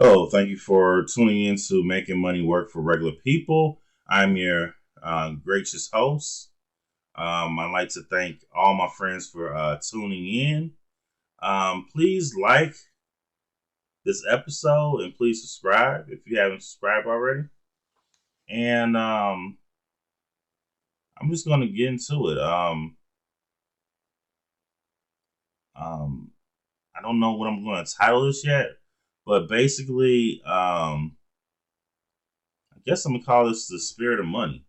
Hello, thank you for tuning in to Making Money Work for Regular People. I'm your gracious host. I'd like to thank all my friends for tuning in. Please like this episode and please subscribe if you haven't subscribed already. And I'm just going to get into it. Um, I don't know what I'm going to title this yet, but basically, I guess I'm going to call this the spirit of money.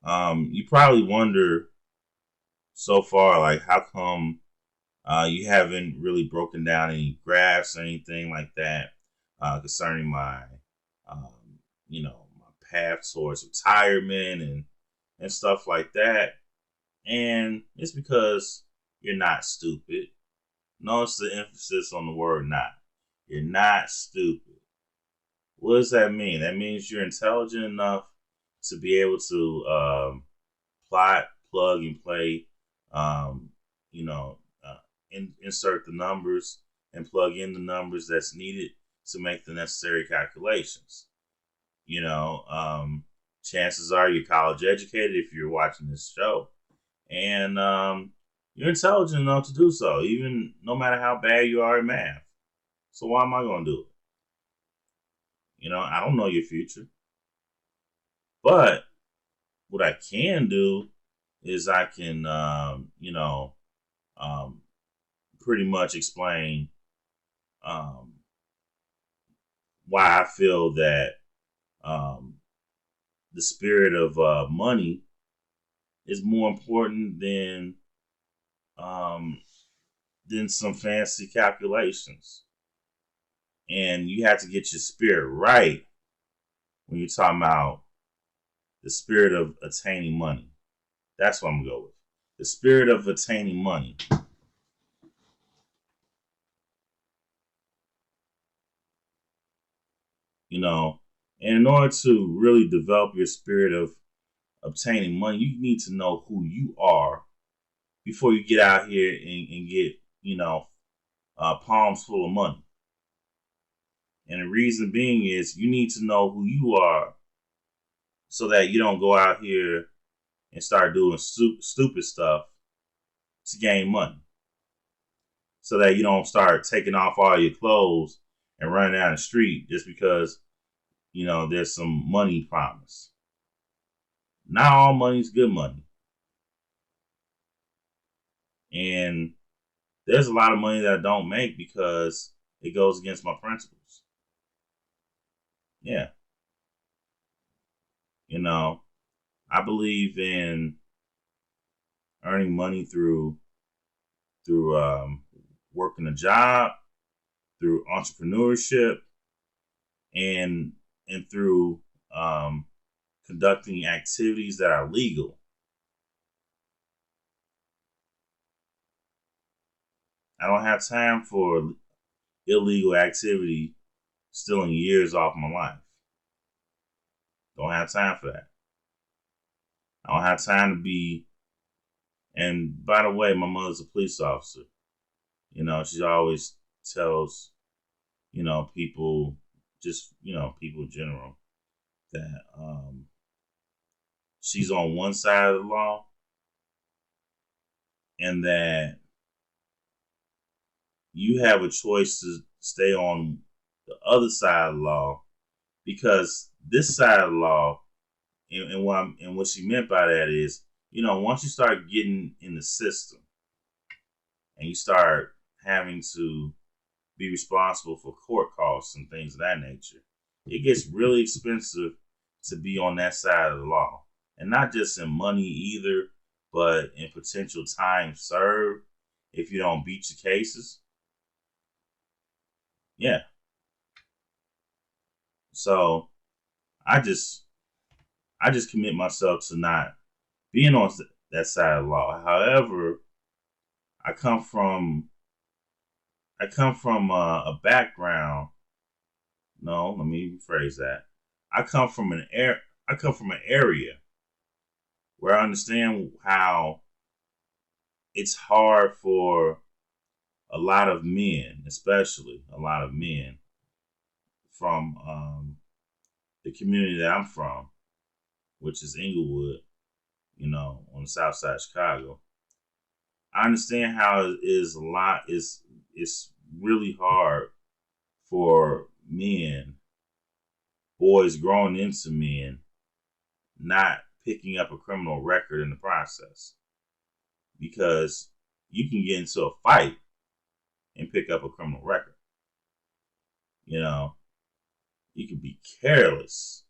You probably wonder so far, like, how come you haven't really broken down any graphs or anything like that concerning um, my path towards retirement and stuff like that. And it's because you're not stupid. Notice the emphasis on the word not. You're not stupid. What does that mean? That means you're intelligent enough to be able to plot, plug, and play. Um, you know, insert the numbers and plug in the numbers that's needed to make the necessary calculations. You know, chances are you're college educated if you're watching this show, and you're intelligent enough to do so, even no matter how bad you are at math. So why am I going to do it? I don't know your future, but what I can do is I can, um, pretty much explain um, why I feel that um, the spirit of money is more important um, than some fancy calculations. And you have to get your spirit right when you're talking about the spirit of attaining money. That's what I'm going to go with. The spirit of attaining money. You know, and in order to really develop your spirit of obtaining money, you need to know who you are before you get out here and get, palms full of money. And the reason being is you need to know who you are so that you don't go out here and start doing stupid stuff to gain money. So that you don't start taking off all your clothes and running down the street just because, there's some money promised. Not all money's good money. And there's a lot of money that I don't make because it goes against my principles. Yeah. You know, I believe in earning money through working a job, through entrepreneurship, and through um, conducting activities that are legal. I don't have time for illegal activity stealing years off my life. Don't have time for that. I don't have time to be. And by the way, my mother's a police officer. She always tells, people, just, people in general, that she's on one side of the law and that you have a choice to stay on the other side of the law because this side of the law, and what she meant by that is, once you start getting in the system and you start having to be responsible for court costs and things of that nature, it gets really expensive to be on that side of the law. And not just in money either, but in potential time served if you don't beat your cases. Yeah. So I just commit myself to not being on that side of the law. However, I come from a background. No, let me rephrase that. I come from an area where I understand how it's hard for a lot of men, especially a lot of men from the community that I'm from, which is Inglewood, on the south side of Chicago. I understand how it is a lot. It's really hard for men, boys growing into men, not picking up a criminal record in the process, because you can get into a fight and pick up a criminal record. You can be careless,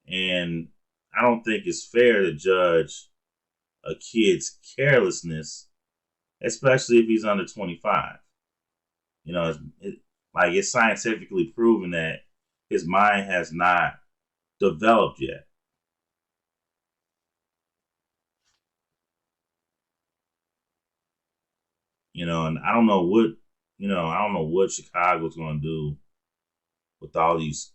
and I don't think it's fair to judge a kid's carelessness, especially if he's under 25. It's scientifically proven that his mind has not developed yet. And I don't know what Chicago's going to do with all these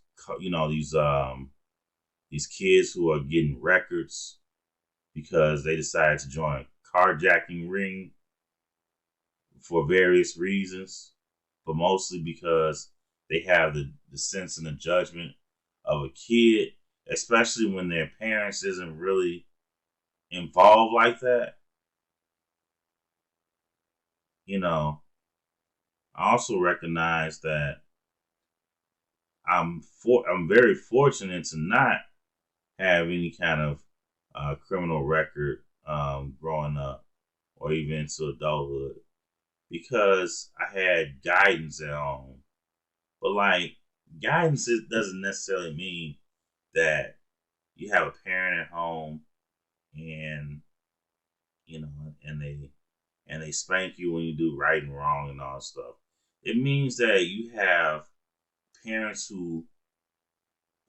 kids who are getting records because they decided to join a carjacking ring for various reasons, but mostly because they have the sense and the judgment of a kid, especially when their parents isn't really involved like that. I also recognize that I'm very fortunate to not have any kind of criminal record growing up or even into adulthood, because I had guidance at home. But like, guidance doesn't necessarily mean that you have a parent at home and you know and they spank you when you do right and wrong and all that stuff. It means that you have parents who,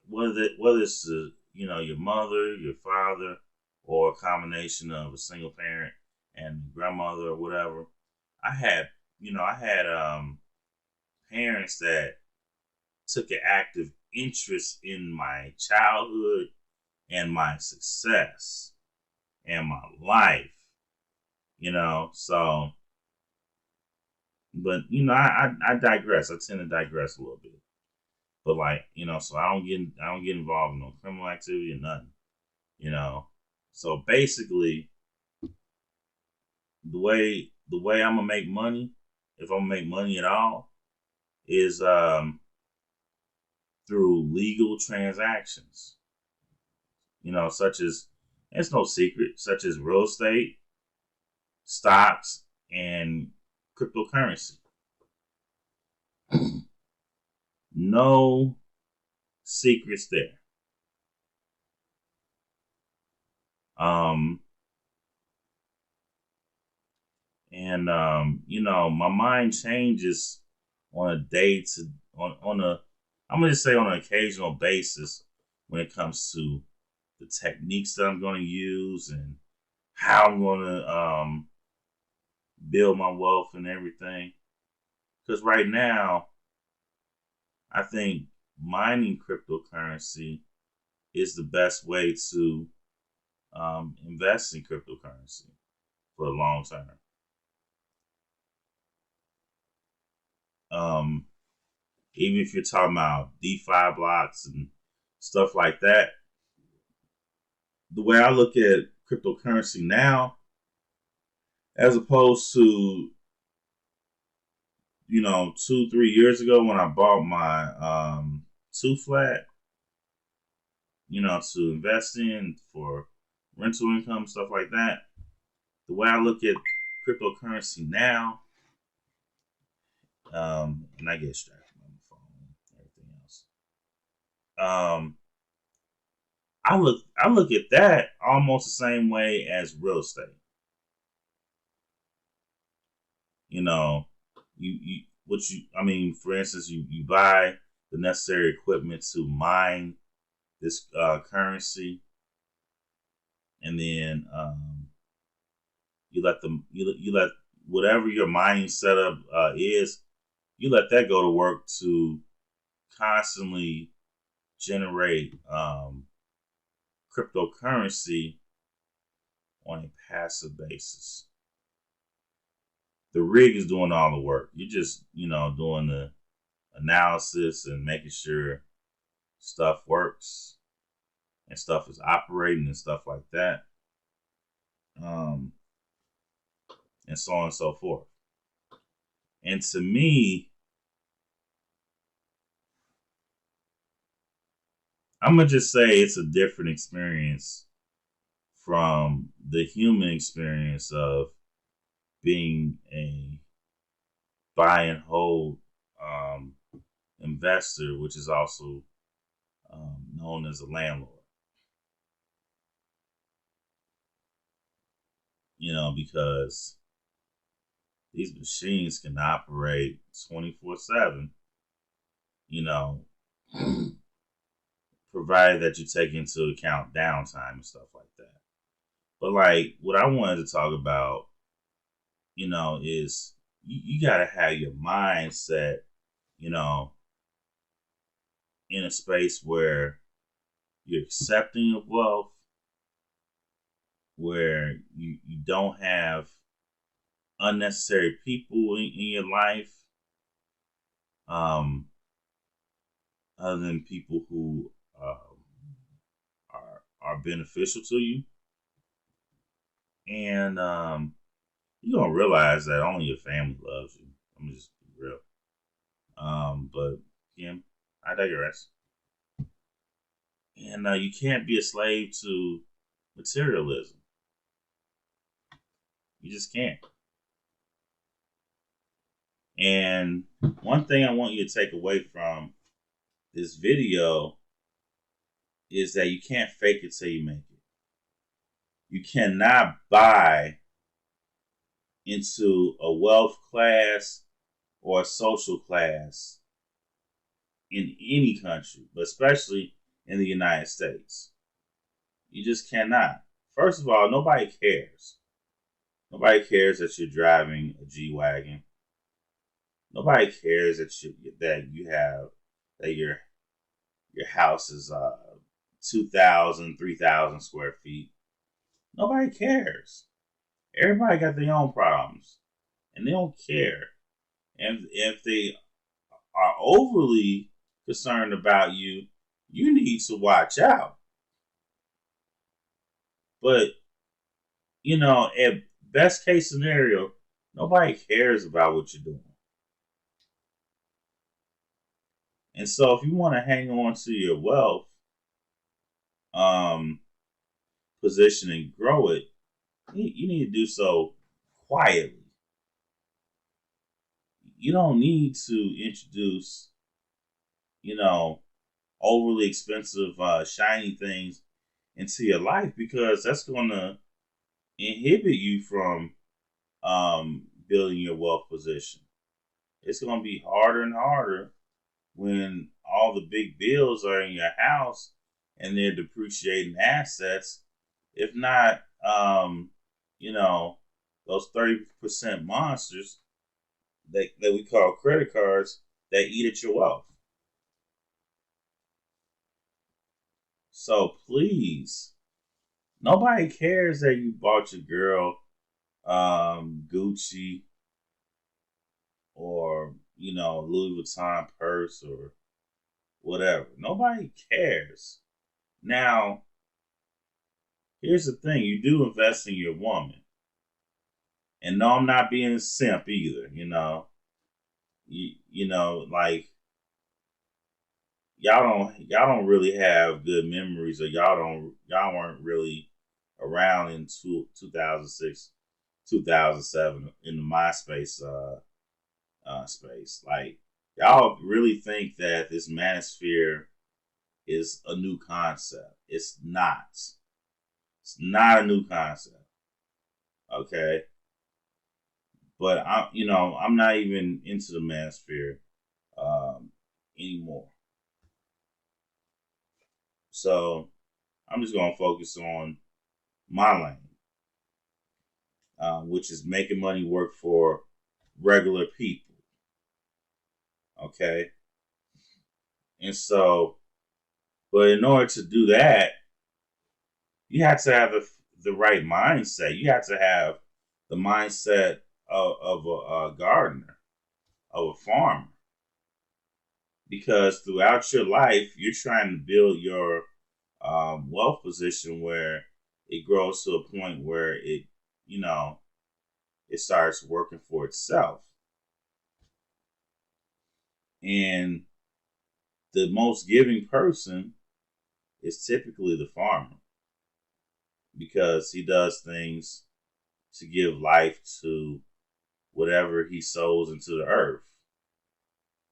whether it's your mother, your father, or a combination of a single parent and grandmother or whatever. I had parents that took an active interest in my childhood and my success and my life. So, but I digress. I tend to digress a little bit. But like, so I don't get involved in no criminal activity or nothing. You know. So basically, the way I'm gonna make money, if I'm gonna make money at all, is through legal transactions. Such as, it's no secret, such as real estate, stocks, and cryptocurrency. No secrets there. Um, and my mind changes on a day to on a I'm gonna just say on an occasional basis when it comes to the techniques that I'm going to use and how I'm going to build my wealth and everything. Because right now, I think mining cryptocurrency is the best way to invest in cryptocurrency for the long term. Um, Even if you're talking about DeFi blocks and stuff like that, the way I look at cryptocurrency now, as opposed to 2-3 years ago when I bought my two flat, to invest in for rental income, stuff like that. The way I look at cryptocurrency now, and I get distracted on the phone and everything else. I look at that almost the same way as real estate. You know, for instance, you buy the necessary equipment to mine this currency, and then you let whatever your mining setup is, you let that go to work to constantly generate cryptocurrency on a passive basis. the rig is doing all the work. You're just, doing the analysis and making sure stuff works and stuff is operating and stuff like that. Um, and so on and so forth. And to me, I'm going to just say it's a different experience from the human experience of being a buy and hold investor, which is also known as a landlord. Because these machines can operate 24/7, provided that you take into account downtime and stuff like that. But like what I wanted to talk about, is you got to have your mindset, in a space where you're accepting of wealth, where you don't have unnecessary people in your life, other than people who are beneficial to you, and you're gonna realize that only your family loves you. I'm just be real. But again, I digress. And you can't be a slave to materialism. You just can't. And one thing I want you to take away from this video is that you can't fake it till you make it. You cannot buy into a wealth class or a social class in any country, but especially in the United States. You just cannot. First of all, nobody cares. Nobody cares that you're driving a G-Wagon. Nobody cares that your house is 2,000, 3,000 square feet. Nobody cares. Everybody got their own problems, and they don't care. And if they are overly concerned about you, you need to watch out. But, at best case scenario, nobody cares about what you're doing. And so if you want to hang on to your wealth position and grow it, you need to do so quietly. You don't need to introduce, overly expensive, shiny things into your life, because that's going to inhibit you from building your wealth position. It's going to be harder and harder when all the big bills are in your house and they're depreciating assets. If not, those 30% monsters that we call credit cards that eat at your wealth. So please, nobody cares that you bought your girl Gucci or, Louis Vuitton purse or whatever. Nobody cares. Now, here's the thing. You do invest in your woman. And no, I'm not being a simp either, like y'all don't really have good memories, or y'all weren't really around in 2006, 2007 in the MySpace space. Like, y'all really think that this manosphere is a new concept. It's not. It's not a new concept. Okay. But I'm not even into the manosphere anymore. So I'm just gonna focus on my lane, which is making money work for regular people. Okay. And so, but in order to do that, you have to have the right mindset. You have to have the mindset a gardener, of a farmer, because throughout your life you're trying to build your wealth position where it grows to a point where you know, it starts working for itself. And the most giving person is typically the farmer, because he does things to give life to whatever he sows into the earth.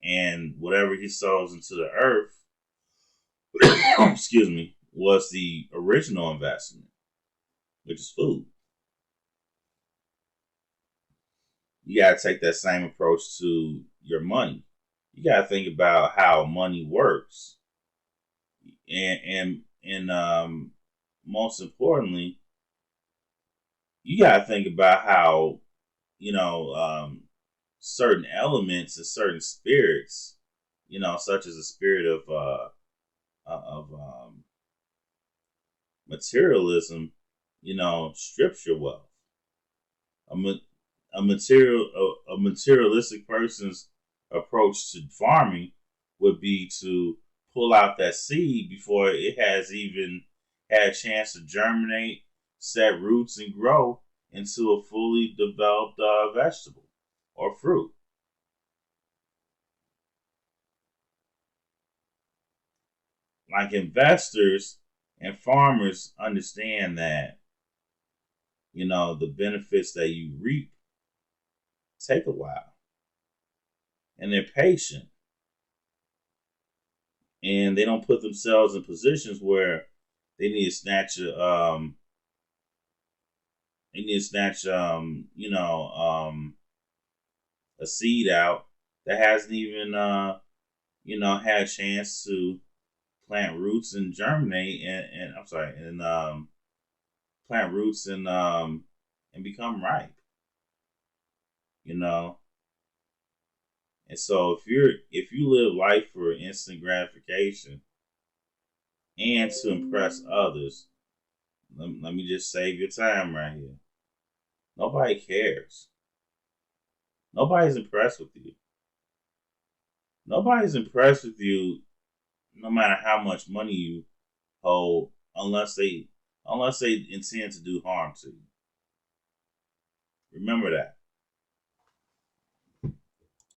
And whatever he sows into the earth, excuse me, was the original investment, which is food. You got to take that same approach to your money. You got to think about how money works, and most importantly, you got to think about how, you know, certain elements and certain spirits, such as the spirit of materialism, strips your wealth. A, a materialistic person's approach to farming would be to pull out that seed before it has even had a chance to germinate, set roots, and grow into a fully developed vegetable or fruit. Like, investors and farmers understand that, the benefits that you reap take a while, and they're patient, and they don't put themselves in positions where they need to snatch a seed out that hasn't even had a chance to plant roots and germinate, and I'm sorry, and plant roots and become ripe. you know. And so if you live life for instant gratification and to impress others, let me just save your time right here. Nobody cares. Nobody's impressed with you. Nobody's impressed with you, no matter how much money you hold, unless they intend to do harm to you. Remember that.